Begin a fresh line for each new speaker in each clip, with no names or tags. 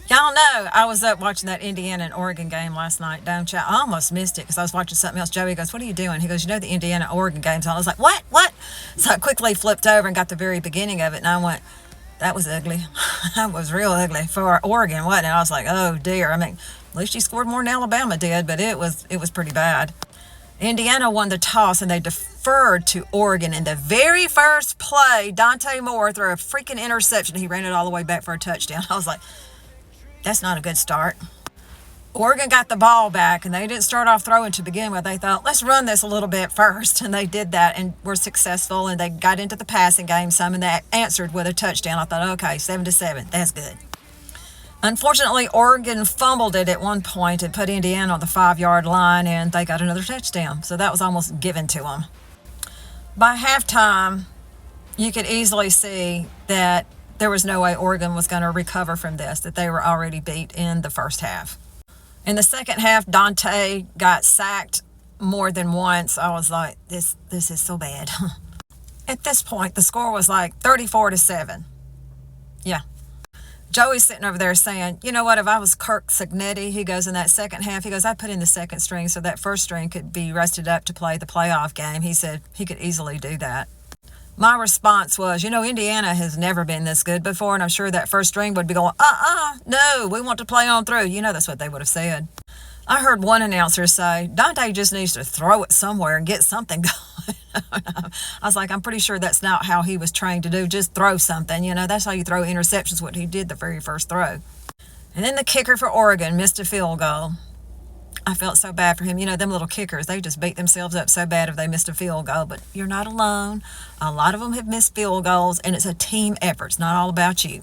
Y'all know I was up watching that Indiana and Oregon game last night, don't you? I almost missed it because I was watching something else. Joey goes, "What are you doing?" He goes, "You know the Indiana Oregon game's on." I was like, "What? What?" So I quickly flipped over and got the very beginning of it, and I went, "That was ugly. That was real ugly for Oregon, wasn't it?" I was like, "Oh dear." I mean, at least she scored more than Alabama did, but it was pretty bad. Indiana won the toss and they deferred to Oregon in the very first play. Dante Moore threw a freaking interception. He ran it all the way back for a touchdown. I was like, that's not a good start. Oregon got the ball back and they didn't start off throwing to begin with. They thought, let's run this a little bit first. And they did that and were successful. And they got into the passing game some and they answered with a touchdown. I thought, okay, 7-7. That's good. Unfortunately, Oregon fumbled it at one point and put Indiana on the 5-yard line, and they got another touchdown. So that was almost given to them. By halftime, you could easily see that there was no way Oregon was going to recover from this, that they were already beat in the first half. In the second half, Dante got sacked more than once. I was like, this is so bad. At this point, the score was like 34-7. Yeah. Joey's sitting over there saying, you know what, if I was Kirk Signetti, he goes, in that second half, he goes, I'd put in the second string so that first string could be rested up to play the playoff game. He said he could easily do that. My response was, Indiana has never been this good before, and I'm sure that first string would be going, no, we want to play on through. That's what they would have said. I heard one announcer say, Dante just needs to throw it somewhere and get something going. I was like, I'm pretty sure that's not how he was trained to do. Just throw something. That's how you throw interceptions, what he did the very first throw. And then the kicker for Oregon missed a field goal. I felt so bad for him. Them little kickers, they just beat themselves up so bad if they missed a field goal. But you're not alone. A lot of them have missed field goals, and it's a team effort. It's not all about you.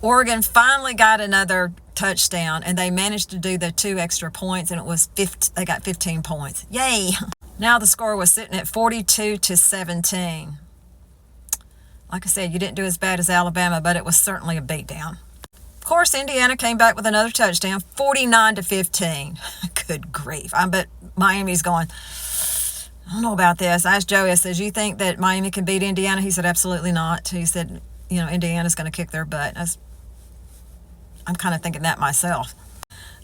Oregon finally got another touchdown, and they managed to do the 2 extra points, and it was they got 15 points. Yay! Now the score was sitting at 42-17. Like I said, you didn't do as bad as Alabama, but it was certainly a beatdown. Of course, Indiana came back with another touchdown, 49-15. Good grief. I bet Miami's going, I don't know about this. I asked Joey, I said, you think that Miami can beat Indiana? He said, absolutely not. He said, Indiana's going to kick their butt. I'm kind of thinking that myself.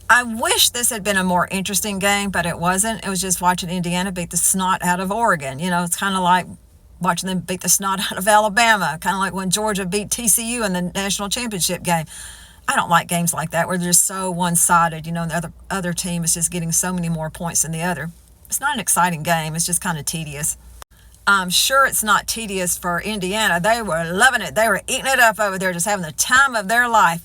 I wish this had been a more interesting game, but it wasn't. It was just watching Indiana beat the snot out of Oregon. It's kind of like watching them beat the snot out of Alabama, kind of like when Georgia beat TCU in the national championship game. I don't like games like that where they're just so one-sided, and the other team is just getting so many more points than the other. It's not an exciting game. It's just kind of tedious. I'm sure it's not tedious for Indiana. They were loving it. They were eating it up over there, just having the time of their life.